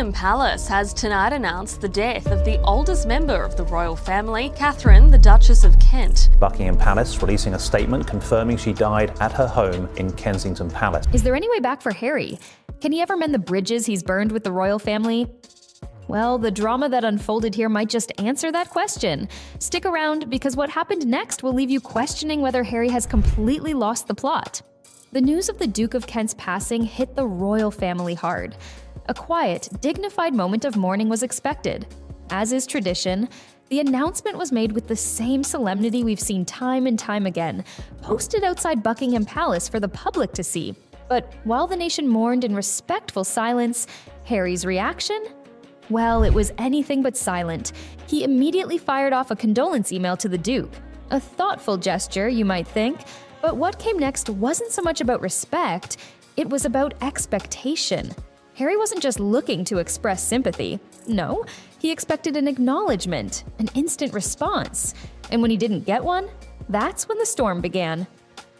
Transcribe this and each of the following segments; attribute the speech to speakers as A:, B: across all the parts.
A: Buckingham Palace has tonight announced the death of the oldest member of the royal family, Catherine, the Duchess of Kent.
B: Buckingham Palace releasing a statement confirming she died at her home in Kensington Palace.
C: Is there any way back for Harry? Can he ever mend the bridges he's burned with the royal family? Well, the drama that unfolded here might just answer that question. Stick around, because what happened next will leave you questioning whether Harry has completely lost the plot. The news of the Duke of Kent's passing hit the royal family hard. A quiet, dignified moment of mourning was expected. As is tradition, the announcement was made with the same solemnity we've seen time and time again, posted outside Buckingham Palace for the public to see. But while the nation mourned in respectful silence, Harry's reaction? Well, it was anything but silent. He immediately fired off a condolence email to the Duke. A thoughtful gesture, you might think, but what came next wasn't so much about respect, it was about expectation. Harry wasn't just looking to express sympathy. No, he expected an acknowledgement, an instant response. And when he didn't get one, that's when the storm began.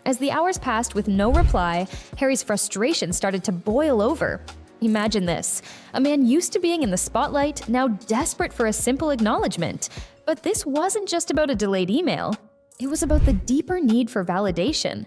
C: As the hours passed with no reply, Harry's frustration started to boil over. Imagine this, a man used to being in the spotlight, now desperate for a simple acknowledgement. But this wasn't just about a delayed email. It was about the deeper need for validation.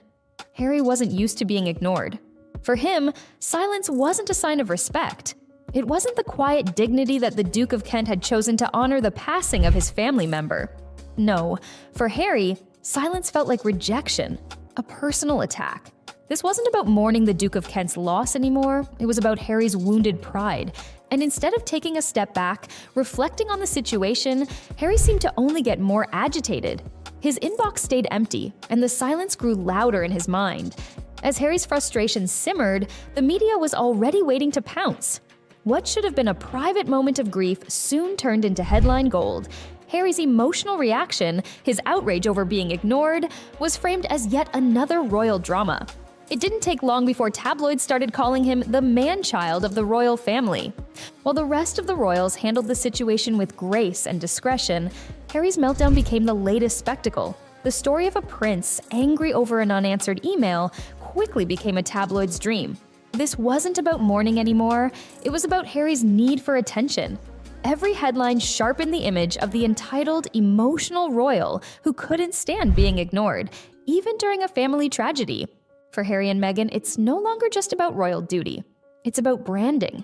C: Harry wasn't used to being ignored. For him, silence wasn't a sign of respect. It wasn't the quiet dignity that the Duke of Kent had chosen to honor the passing of his family member. No, for Harry, silence felt like rejection, a personal attack. This wasn't about mourning the Duke of Kent's loss anymore, it was about Harry's wounded pride. And instead of taking a step back, reflecting on the situation, Harry seemed to only get more agitated. His inbox stayed empty, and the silence grew louder in his mind. As Harry's frustration simmered, the media was already waiting to pounce. What should have been a private moment of grief soon turned into headline gold. Harry's emotional reaction, his outrage over being ignored, was framed as yet another royal drama. It didn't take long before tabloids started calling him the man-child of the royal family. While the rest of the royals handled the situation with grace and discretion, Harry's meltdown became the latest spectacle. The story of a prince angry over an unanswered email quickly became a tabloid's dream. This wasn't about mourning anymore, it was about Harry's need for attention. Every headline sharpened the image of the entitled, emotional royal who couldn't stand being ignored, even during a family tragedy. For Harry and Meghan, it's no longer just about royal duty. It's about branding.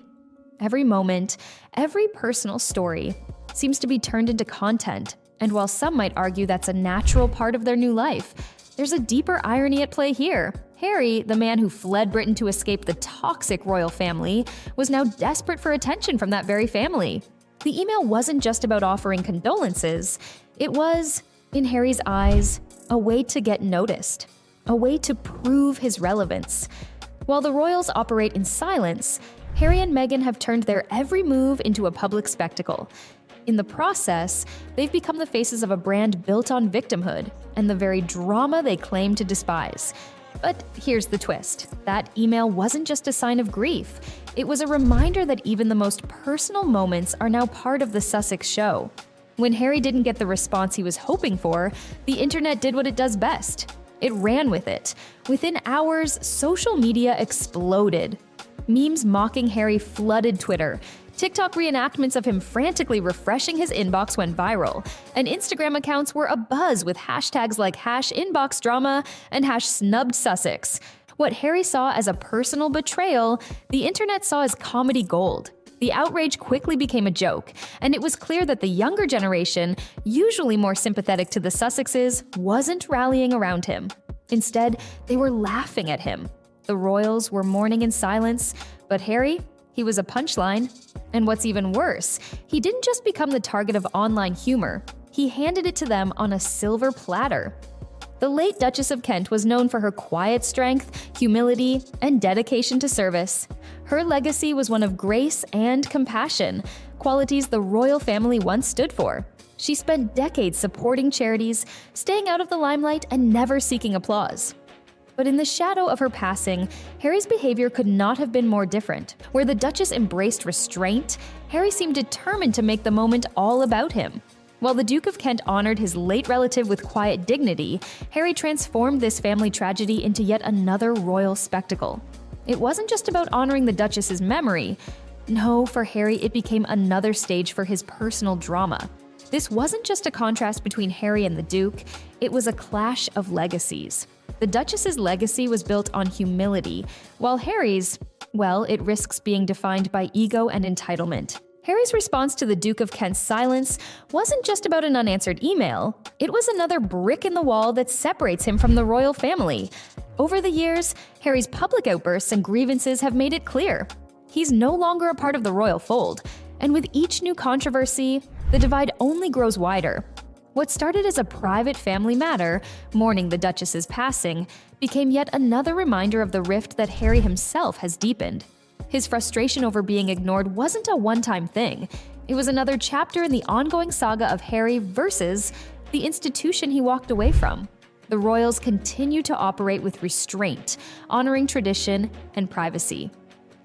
C: Every moment, every personal story seems to be turned into content, and while some might argue that's a natural part of their new life, there's a deeper irony at play here. Harry, the man who fled Britain to escape the toxic royal family, was now desperate for attention from that very family. The email wasn't just about offering condolences, it was, in Harry's eyes, a way to get noticed. A way to prove his relevance. While the royals operate in silence, Harry and Meghan have turned their every move into a public spectacle. In the process, they've become the faces of a brand built on victimhood and the very drama they claim to despise. But here's the twist. That email wasn't just a sign of grief. It was a reminder that even the most personal moments are now part of the Sussex show. When Harry didn't get the response he was hoping for, the internet did what it does best. It ran with it. Within hours, social media exploded. Memes mocking Harry flooded Twitter. TikTok reenactments of him frantically refreshing his inbox went viral, and Instagram accounts were abuzz with hashtags like #inboxdrama and #snubbedsussex. What Harry saw as a personal betrayal, the internet saw as comedy gold. The outrage quickly became a joke, and it was clear that the younger generation, usually more sympathetic to the Sussexes, wasn't rallying around him. Instead, they were laughing at him. The royals were mourning in silence, but Harry, he was a punchline. And what's even worse, he didn't just become the target of online humor, he handed it to them on a silver platter. The late Duchess of Kent was known for her quiet strength, humility, and dedication to service. Her legacy was one of grace and compassion, qualities the royal family once stood for. She spent decades supporting charities, staying out of the limelight, and never seeking applause. But in the shadow of her passing, Harry's behavior could not have been more different. Where the Duchess embraced restraint, Harry seemed determined to make the moment all about him. While the Duke of Kent honored his late relative with quiet dignity, Harry transformed this family tragedy into yet another royal spectacle. It wasn't just about honoring the Duchess's memory. No, for Harry, it became another stage for his personal drama. This wasn't just a contrast between Harry and the Duke, it was a clash of legacies. The Duchess's legacy was built on humility, while Harry's, well, it risks being defined by ego and entitlement. Harry's response to the Duke of Kent's silence wasn't just about an unanswered email, it was another brick in the wall that separates him from the royal family. Over the years, Harry's public outbursts and grievances have made it clear. He's no longer a part of the royal fold, and with each new controversy, the divide only grows wider. What started as a private family matter, mourning the Duchess's passing, became yet another reminder of the rift that Harry himself has deepened. His frustration over being ignored wasn't a one-time thing. It was another chapter in the ongoing saga of Harry versus the institution he walked away from. The royals continue to operate with restraint, honoring tradition and privacy.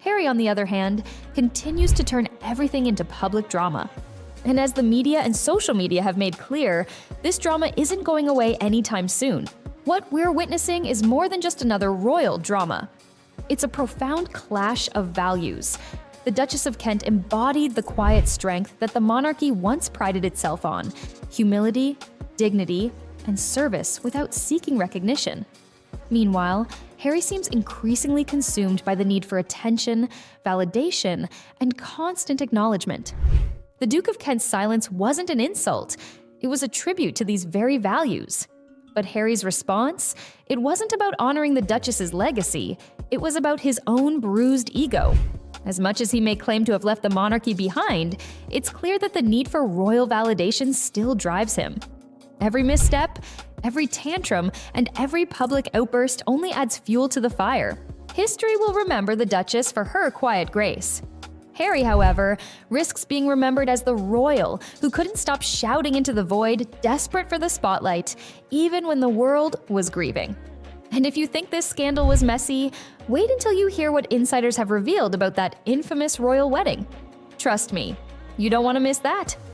C: Harry, on the other hand, continues to turn everything into public drama. And as the media and social media have made clear, this drama isn't going away anytime soon. What we're witnessing is more than just another royal drama. It's a profound clash of values. The Duchess of Kent embodied the quiet strength that the monarchy once prided itself on: humility, dignity, and service without seeking recognition. Meanwhile, Harry seems increasingly consumed by the need for attention, validation, and constant acknowledgement. The Duke of Kent's silence wasn't an insult, it was a tribute to these very values. But Harry's response? It wasn't about honoring the Duchess's legacy, it was about his own bruised ego. As much as he may claim to have left the monarchy behind, it's clear that the need for royal validation still drives him. Every misstep, every tantrum, and every public outburst only adds fuel to the fire. History will remember the Duchess for her quiet grace. Harry, however, risks being remembered as the royal who couldn't stop shouting into the void, desperate for the spotlight, even when the world was grieving. And if you think this scandal was messy, wait until you hear what insiders have revealed about that infamous royal wedding. Trust me, you don't want to miss that.